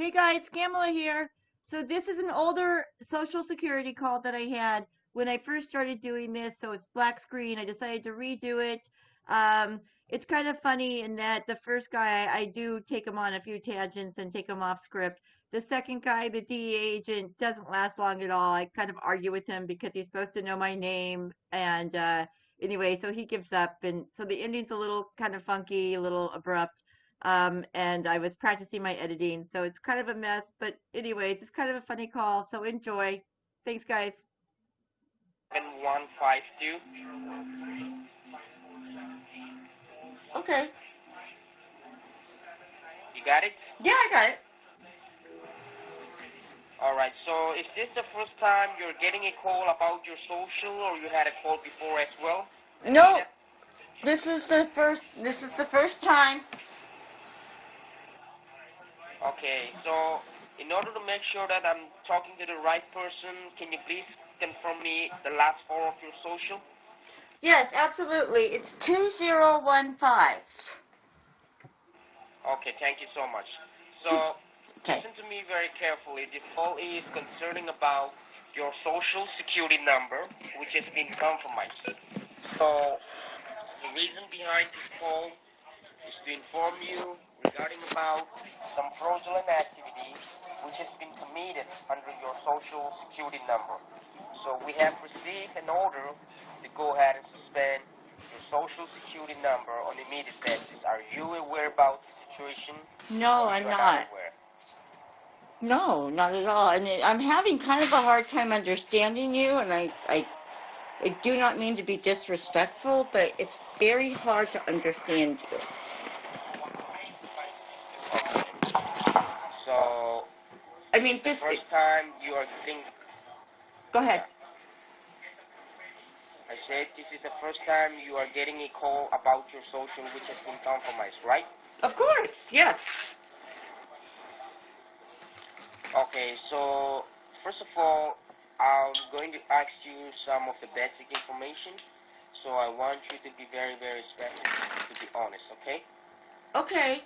Hey guys, Scamula here. So this is an older social security call that I had when I first started doing this. So it's black screen. I decided to redo it. It's kind of funny in that the first guy, I do take him on a few tangents and take him off script. The second guy, the DEA agent, doesn't last long at all. I kind of argue with him because he's supposed to know my name. And anyway, so he gives up. And so the ending's a little kind of funky, a little abrupt. And I was practicing my editing, so it's kind of a mess. But anyways, it's kind of a funny call, so enjoy. Thanks, guys. 152. Okay. You got it? Yeah, I got it. Alright, so is this the first time you're getting a call about your social, or you had a call before as well? No, this is the first time. Okay, so in order to make sure that I'm talking to the right person, can you please confirm me the last four of your social? Yes, absolutely. It's 2015. Okay, thank you so much. So, Okay. listen to me very carefully. This call is concerning about your social security number, which has been compromised. So, the reason behind this call is to inform you regarding about some fraudulent activity which has been committed under your social security number. So we have received an order to go ahead and suspend your social security number on immediate basis. Are you aware about the situation? No, I'm not. No, not at all. And I'm having kind of a hard time understanding you, and I do not mean to be disrespectful, but it's very hard to understand you. Okay. So, I mean, the just first time you are getting... go ahead. I said this is the first time you are getting a call about your social which has been compromised, right? Of course, yes. Okay, so first of all, I'm going to ask you some of the basic information. So I want you to be very, very respectful, to be honest, okay? Okay.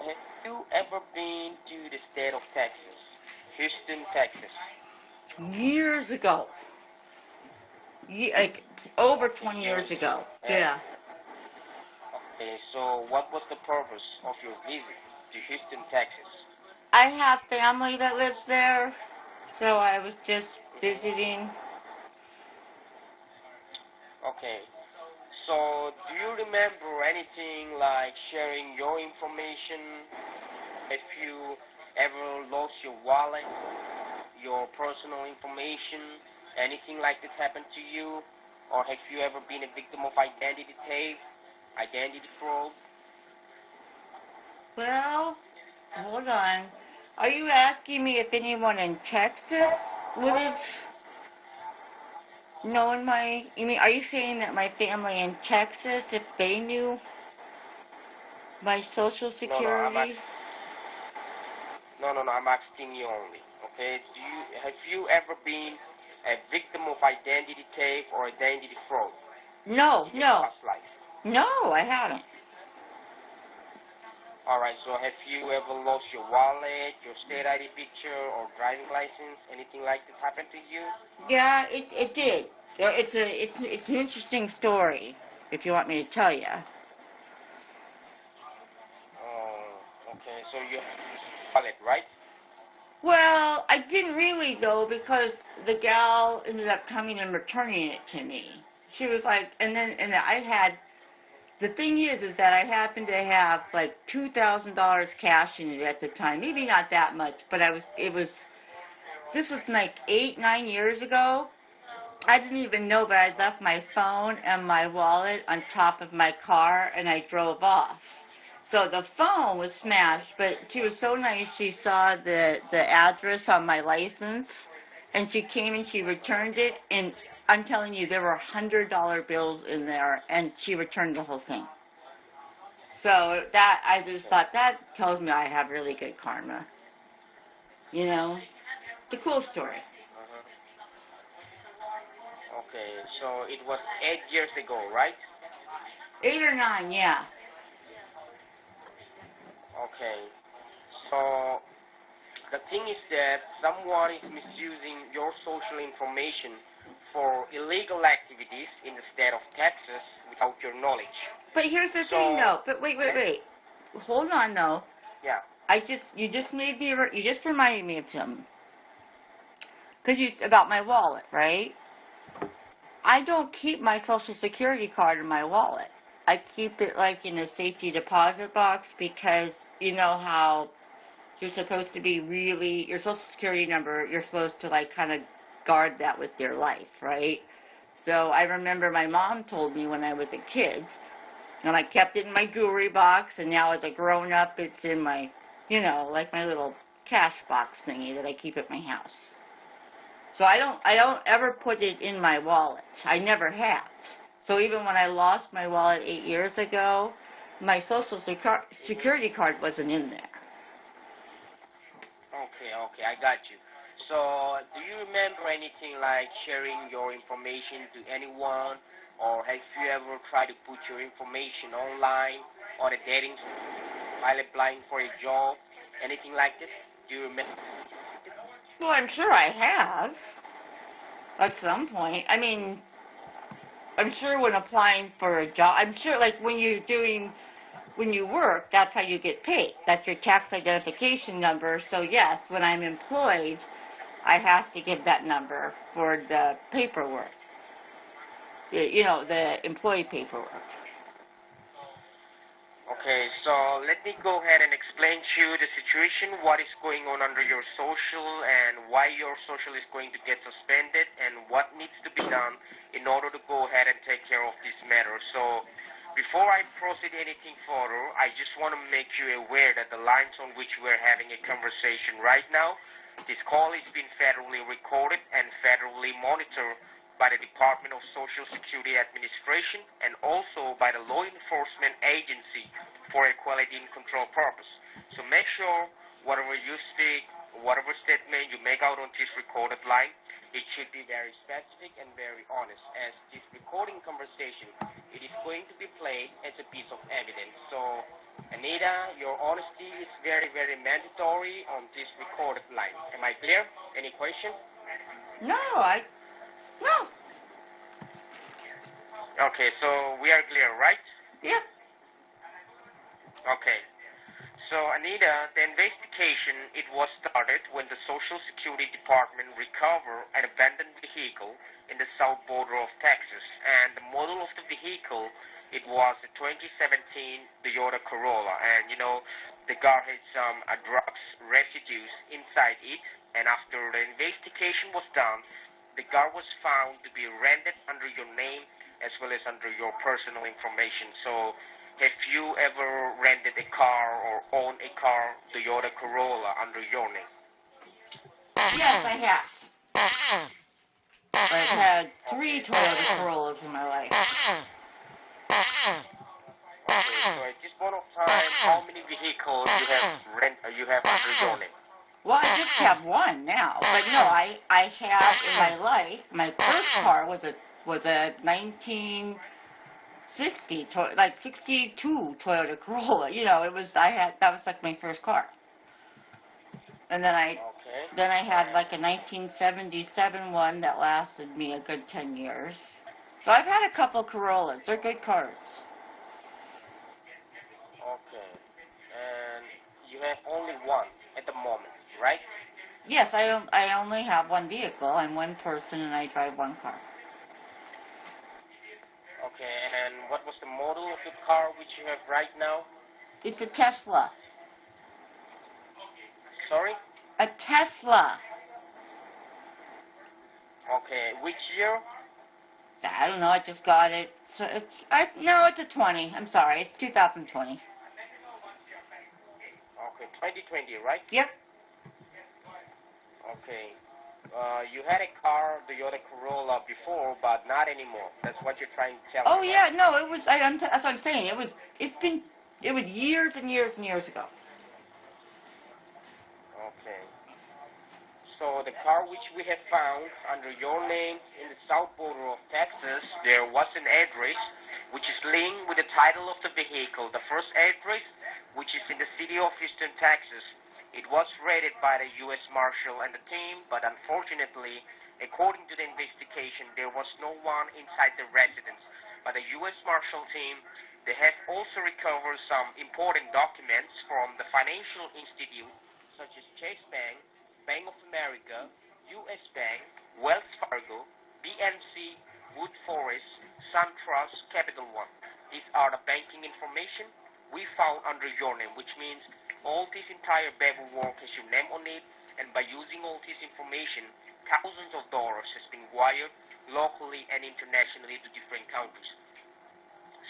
Have you ever been to the state of Texas, Houston, Texas? Years ago. Like over 20 years ago. Yeah. Okay, so what was the purpose of your visit to Houston, Texas? I have family that lives there, so I was just visiting. Okay, so do you remember anything like sharing your information? If you ever lost your wallet, your personal information, anything like this happened to you? Or have you ever been a victim of identity theft, identity fraud? Well, hold on. Are you asking me if anyone in Texas would have known my... You mean, are you saying that my family in Texas, if they knew my social security? No, I'm asking you only. Okay, have you ever been a victim of identity theft or identity fraud? No. In your past life? No, I haven't. Alright, so have you ever lost your wallet, your state ID picture, or driving license? Anything like this happened to you? Yeah, it did. It's an interesting story, if you want me to tell you. Okay, so you have a wallet, right? Well, I didn't really though, because the gal ended up coming and returning it to me. She was like, and I had. The thing is that I happened to have like $2,000 cash in it at the time. Maybe not that much, but this was like 8-9 years ago. I didn't even know, but I left my phone and my wallet on top of my car, and I drove off. So the phone was smashed, but she was so nice. She saw the address on my license, and she came and she returned it, and I'm telling you, there were $100 bills in there, and she returned the whole thing. So that, I just thought, that tells me I have really good karma. You know? It's a cool story. Okay, so it was 8 years ago, right? 8 or 9, yeah. Okay. So the thing is that someone is misusing your social information for illegal activities in the state of Texas without your knowledge. But here's the So, thing, though. But wait. Hold on, though. Yeah. You just reminded me of something. About my wallet, right? I don't keep my social security card in my wallet. I keep it like in a safety deposit box because you know how you're supposed to be really your social security number. You're supposed to like kind of guard that with your life, right? So I remember my mom told me when I was a kid, and I kept it in my jewelry box, and now as a grown up, it's in my, like my little cash box thingy that I keep at my house. So I don't ever put it in my wallet. I never have. So even when I lost my wallet 8 years ago, my social security card wasn't in there. Okay, I got you. So, do you remember anything like sharing your information to anyone, or have you ever tried to put your information online on a dating site while applying for a job, anything like this? Do you remember? Well, I'm sure I have at some point. I mean, I'm sure when applying for a job, I'm sure like when you work, that's how you get paid. That's your tax identification number. So yes, when I'm employed, I have to give that number for the paperwork. The employee paperwork. Okay, so let me go ahead and explain to you the situation, what is going on under your social, and why your social is going to get suspended, and what needs to be done in order to go ahead and take care of this matter. So, before I proceed anything further, I just want to make you aware that the lines on which we're having a conversation right now, this call is being federally recorded and federally monitored by the Department of Social Security Administration and also by the Law Enforcement Agency for equality and control purpose. So make sure whatever you speak, whatever statement you make out on this recorded line, it should be very specific and very honest, as this recording conversation, it is going to be played as a piece of evidence. So, Anita, your honesty is very, very mandatory on this recorded line. Am I clear? Any questions? No. Okay, so we are clear, right? Yeah. Okay. So, Anita, the investigation, it was started when the Social Security Department recovered an abandoned vehicle in the south border of Texas. And the model of the vehicle, it was a 2017 Toyota Corolla. And, the car had some drugs residues inside it. And after the investigation was done, the car was found to be rented under your name as well as under your personal information. So, have you ever rented a car or owned a car, Toyota Corolla, under your name? Yes, I have. I've had 3 Toyota Corollas in my life. Okay, so at this point of time, how many vehicles you have under your name? Well, I just have one now, but no, I have in my life. My first car was a 1960 62 Toyota Corolla. That was like my first car. And then I had like a 1977 one that lasted me a good 10 years. So I've had a couple Corollas. They're good cars. Okay. And you have only one at the moment, right? Yes, I only have one vehicle. I'm one person and I drive one car. Okay, and what was the model of the car which you have right now? It's a Tesla. Sorry? A Tesla. Okay, which year? I don't know, I just got it. So it's a 20. I'm sorry, it's 2020. Okay, 2020, right? Yep. Okay. You had a car, Toyota Corolla, before, but not anymore. That's what you're trying to tell me. Oh yeah, no, it was. That's what I'm saying. It was years and years and years ago. Okay. So the car which we have found under your name in the south border of Texas, there was an address which is linked with the title of the vehicle. The first address, which is in the city of Houston, Texas, It was raided by the U.S. Marshal and the team, but unfortunately, according to the investigation, there was no one inside the residence. But the U.S. Marshal team, they have also recovered some important documents from the financial institute, such as Chase Bank, Bank of America, U.S. Bank, Wells Fargo, BNC, Wood Forest, SunTrust, Capital One. These are the banking information we found under your name, which means all this entire paperwork has your name on it, and by using all this information, thousands of dollars has been wired locally and internationally to different countries.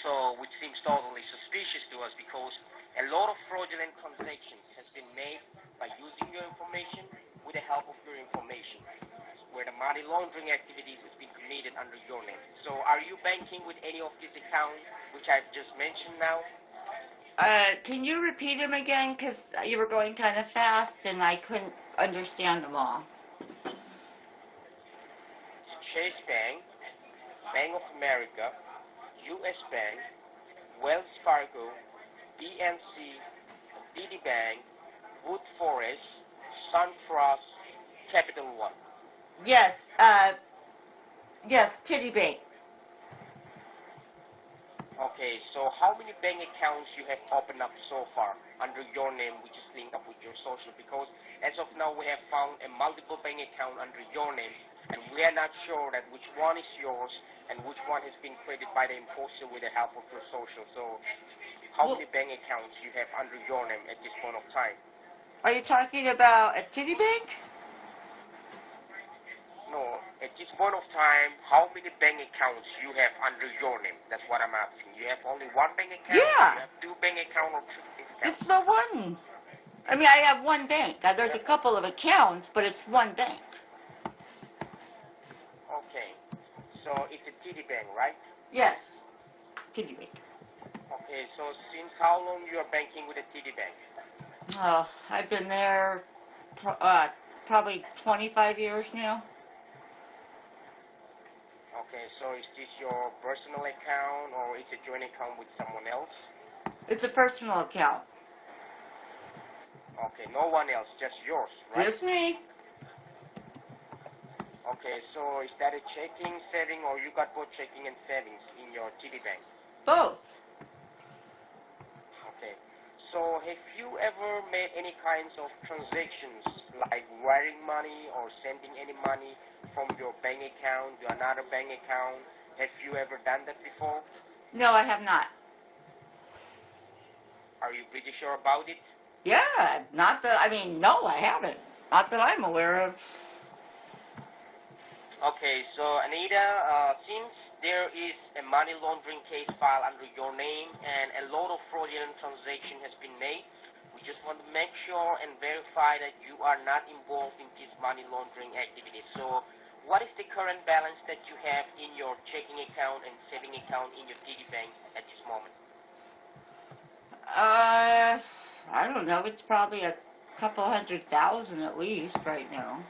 So, which seems totally suspicious to us because a lot of fraudulent transactions has been made by using your information with the help of your information, where the money laundering activities has been committed under your name. So are you banking with any of these accounts which I've just mentioned now? Can you repeat them again? Because you were going kind of fast and I couldn't understand them all. Chase Bank, Bank of America, U.S. Bank, Wells Fargo, BNC, DD Bank, Wood Forest, SunTrust, Capital One. Yes, Titty Bank. Okay, so how many bank accounts you have opened up so far under your name, which is linked up with your social? Because as of now, we have found a multiple bank account under your name, and we are not sure that which one is yours and which one has been created by the imposter with the help of your social. So, how many bank accounts you have under your name at this point of time? Are you talking about a Titty Bank? No, at this point of time, how many bank accounts you have under your name? That's what I'm asking. You have only one bank account? Yeah. You have two bank accounts or three bank accounts? Just the one. I mean, I have one bank. There's a couple of accounts, but it's one bank. Okay. So it's a TD Bank, right? Yes. Titty Bank. Okay, so since how long you are banking with a TD Bank? Oh, I've been there probably 25 years now. Okay, so is this your personal account or is it joint account with someone else? It's a personal account. Okay, no one else, just yours, right? Just me. Okay, so is that a checking, saving, or you got both checking and savings in your TD Bank? Both. Okay, so have you ever made any kinds of transactions like wiring money or sending any money from your bank account to another bank account? Have you ever done that before? No, I have not. Are you pretty sure about it? Yeah, no, I haven't. Not that I'm aware of. Okay, so Anita, since there is a money laundering case filed under your name and a lot of fraudulent transaction has been made, we just want to make sure and verify that you are not involved in this money laundering activity. So what is the current balance that you have in your checking account and saving account in your TD Bank at this moment? I don't know. It's probably a couple 100,000 at least right now.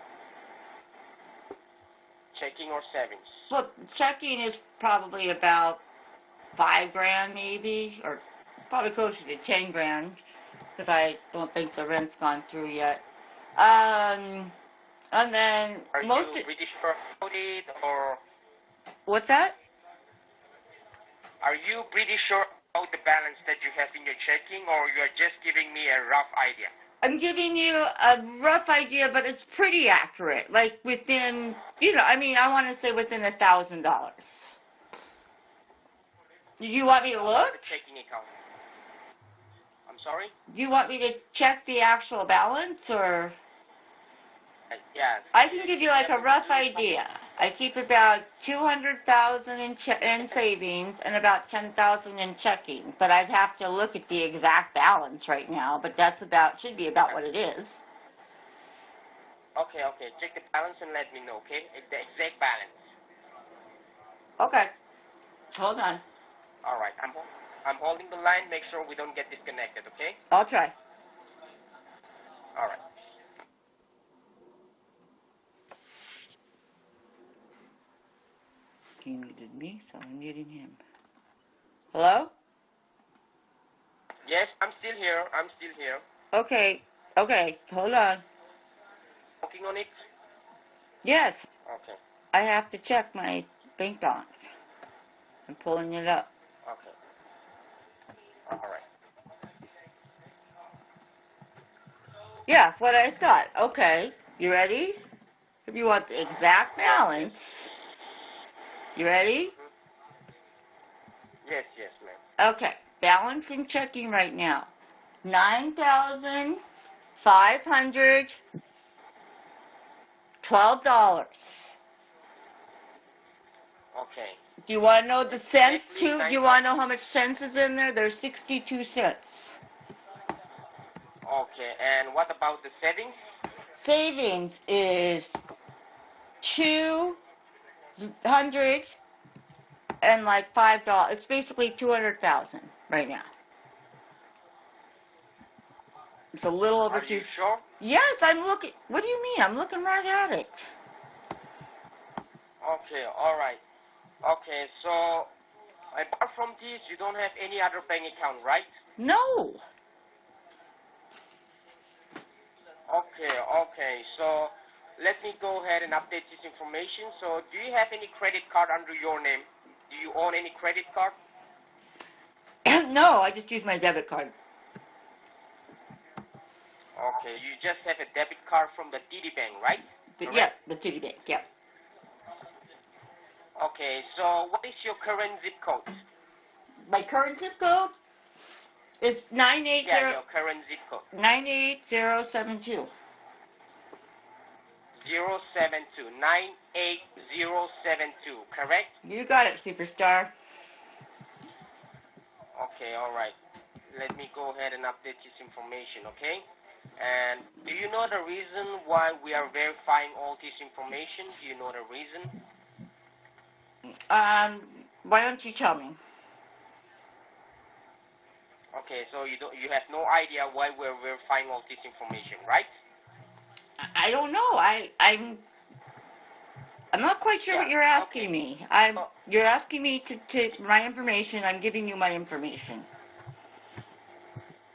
Checking or savings? Well, checking is probably about $5,000 maybe, or probably closer to 10 grand, because I don't think the rent's gone through yet. And then are most you pretty sure about it, or what's that? are you pretty sure about the balance that you have in your checking, or you are just giving me a rough idea? I'm giving you a rough idea, but it's pretty accurate. Like within, I want to say within $1,000. You want me to look? The checking account. I'm sorry? Do you want me to check the actual balance, or? Yeah. I can give you like a rough idea. I keep about 200,000 in savings and about 10,000 in checking, but I'd have to look at the exact balance right now. But should be about what it is. Okay. Check the balance and let me know. Okay, the exact balance. Okay. Hold on. All right. I'm holding the line. Make sure we don't get disconnected. Okay. I'll try. All right. He muted me, so I'm muting him. Hello? Yes, I'm still here. Okay. Okay, hold on. Working on it? Yes, Okay. I have to check my bank balance. I'm pulling it up. Okay. All right. Yeah, what I thought. Okay, you ready? If you want the exact balance, you ready? Yes, yes, ma'am. Okay, balance in checking right now. $9,512. Okay. Do you want to know the cents Exactly too? Do you 9,000. want to know how much cents is in there? There's 62 cents. Okay. And what about the settings? Savings is 200 and like $5. It's basically 200,000 right now. It's a little over Are you two. sure? Yes, I'm looking. What do you mean? I'm looking right at it. Okay. All right. Okay. So apart from this, you don't have any other bank account, right? No. Okay. Okay. So let me go ahead and update this information. So do you have any credit card under your name? Do you own any credit card? No, I just use my debit card. Okay. You just have a debit card from the TD Bank, right? Yeah, the Titty Bank. Yeah. Okay. So what is your current zip code? My current zip code is 980 Yeah, your current zip code. 98072. 98072, correct? You got it, superstar. Okay, all right. Let me go ahead and update this information, okay? And do you know the reason why we are verifying all this information? Do you know the reason? Why don't you tell me? Okay, so you have no idea why we're verifying all this information, right? I don't know. I'm not quite sure what Yeah, you're asking okay. me. So, You're asking me to take my information. I'm giving you my information.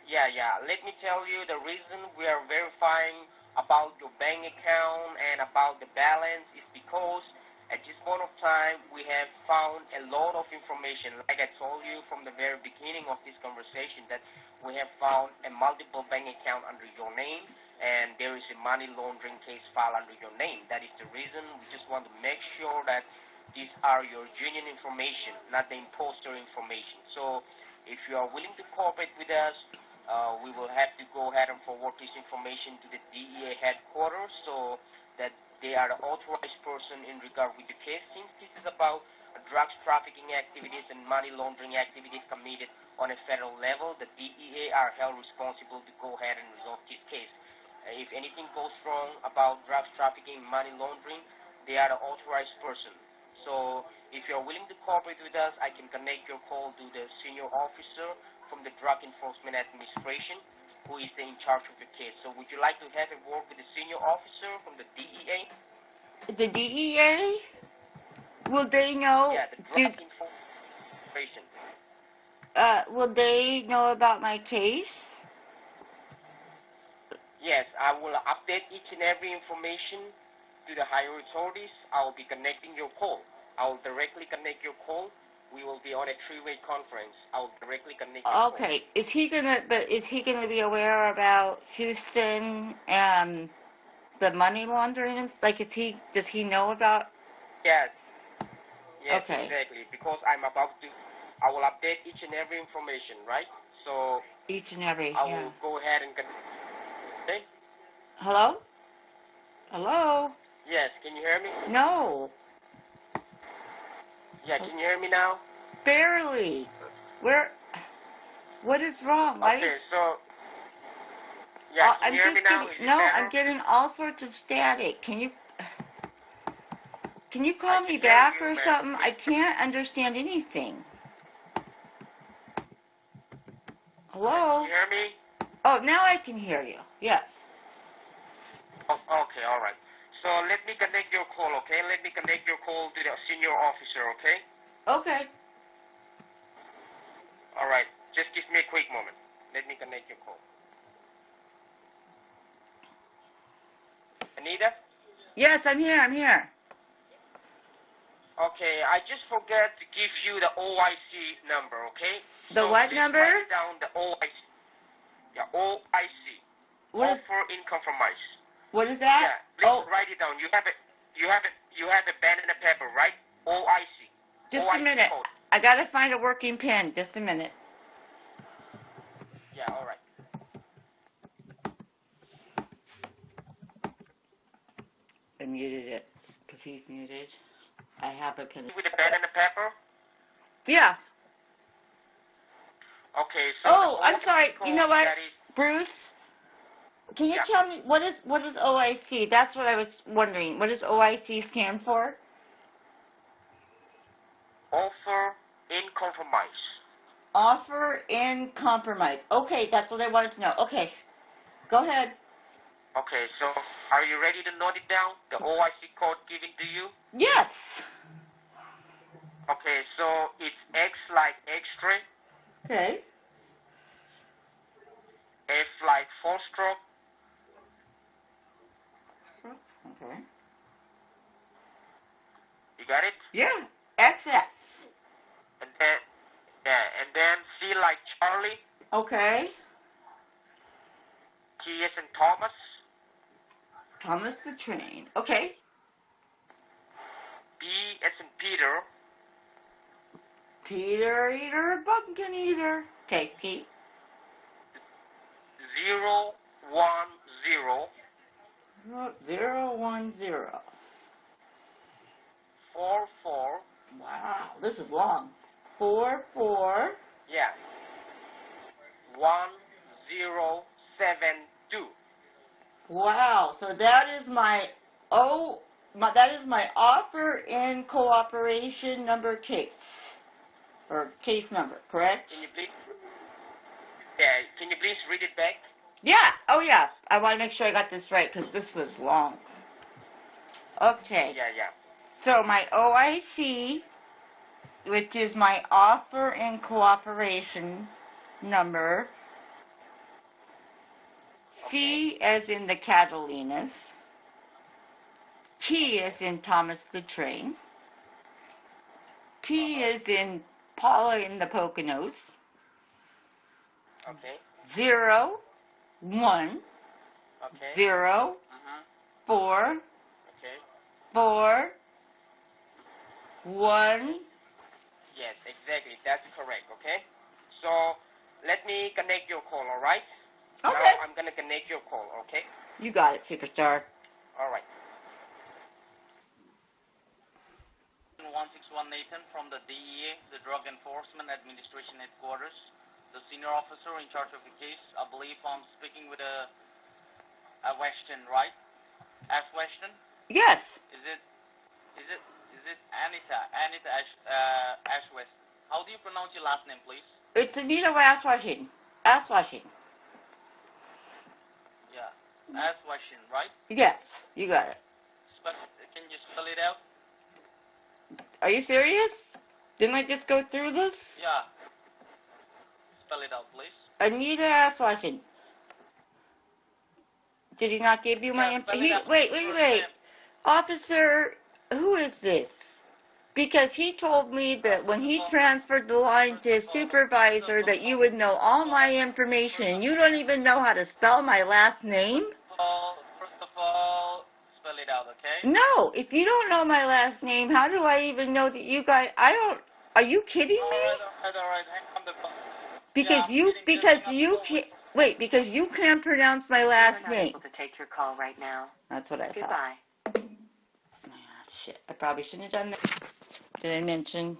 yeah. Let me tell you the reason we are verifying about your bank account and about the balance is because at this point of time we have found a lot of information. Like I told you from the very beginning of this conversation that we have found a multiple bank account under your name and there is a money laundering case file under your name. That is the reason we just want to make sure that these are your genuine information, not the imposter information. So if you are willing to cooperate with us, we will have to go ahead and forward this information to the DEA headquarters so that they are the authorized person in regard with the case. Since this is about drugs trafficking activities and money laundering activities committed on a federal level, the DEA are held responsible to go ahead and resolve this case. If anything goes wrong about drugs trafficking and money laundering, they are the authorized person. So if you're willing to cooperate with us, I can connect your call to the senior officer from the Drug Enforcement Administration, who is in charge of the case. So would you like to have a word with the senior officer from the DEA? The DEA? Will they know? Yeah, the Drug Enforcement Administration. Will they know about my case? Yes, I will update each and every information to the higher authorities. I will be connecting your call. I will directly connect your call. We will be on a three-way conference. I will directly connect your call. Okay. Is he gonna be aware about Houston and the money laundering? Like, does he know about? Yes. Yes, Okay. exactly. Because I will update each and every information, right? So Each and every. I Yeah. will go ahead and okay? Hello? Hello? Yes, can you hear me? No. Yeah, can you hear me now? Barely. What is wrong? Why Okay, is, so yeah, can I'm you hear me just now? getting, Is it no, better? I'm getting all sorts of static. Can you call I me can hear back you, or ma'am. something? I can't understand anything. Hello? Can you hear me? Oh, now I can hear you. Yes. Oh, okay, all right. So let me connect your call, okay? Let me connect your call to the senior officer, okay? Okay. All right. Just give me a quick moment. Let me connect your call. Anita? Yes, I'm here. I'm here. Okay, I just forgot to give you the OIC number, okay? The So what please number? Write down the OIC. Yeah, OIC. What is Offer in compromise. what is that? Yeah, please write it down. You have it. You have a pen and a paper, right? OIC. Just OIC a minute. code. I gotta find a working pen. Just a minute. Yeah, all right. I muted it because he's muted. I have a pen. With a pen and a paper. Yeah. Okay, so. Oh, the I'm OIC sorry. You know code, what, that is- Bruce? Can you Yeah. tell me what is OIC? That's what I was wondering. What does OIC stand for? Offer in compromise. Offer in compromise. Okay, that's what I wanted to know. Okay, go ahead. Okay, so are you ready to note it down? The OIC code given to you? Yes. Okay, so it's X like X-ray, Okay. F like four stroke, Okay. you got it? Yeah. XX. And then C like Charlie, Okay. T as in Thomas, Thomas the Train. Okay. B as in Peter, Peter Eater, Pumpkin Eater. Okay, Pete. 010, 010. 44, Wow, this is long. 44. yeah, 1072. Wow, so that is my that is my offer in cooperation number case. Or case number, correct? Can you please read it back? Yeah. Oh yeah. I want to make sure I got this right because this was long. Okay. Yeah. So my OIC, which is my offer in cooperation number, C as in the Catalinas, T as in Thomas the Train, P as in Paula in the Poconos, Okay. 0, 1, Okay. 0, 4, Okay. 4, 1. Yes, exactly. That's correct. Okay. So let me connect your call. All right. Okay. Now I'm gonna connect your call. Okay. You got it, superstar. All right. 161 Nathan from the DEA, the Drug Enforcement Administration Headquarters, the senior officer in charge of the case. I believe I'm speaking with a Weston, right? Ash Weston? Yes. Is it Anita Ash West? How do you pronounce your last name, please? It's Anita Aswashing. Aswashing. Yeah, Ash Weston, right? Yes, you got it. Can you spell it out? Are you serious? Didn't I just go through this? Yeah. Spell it out, please. Anita Aswashing. Did he not give you my Yeah, spell it information? out. Wait. Officer, who is this? Because he told me that when he transferred the line to his supervisor that you would know all my information and you don't even know how to spell my last name? First of all, spell it out, okay? No, if you don't know my last name, how do I even know that you guys, are you kidding me? All right. Hang on the phone. Because you can't pronounce my last We're not name. able to take your call right now. That's what I thought. Goodbye. Ah, shit, I probably shouldn't have done that. Did I mention?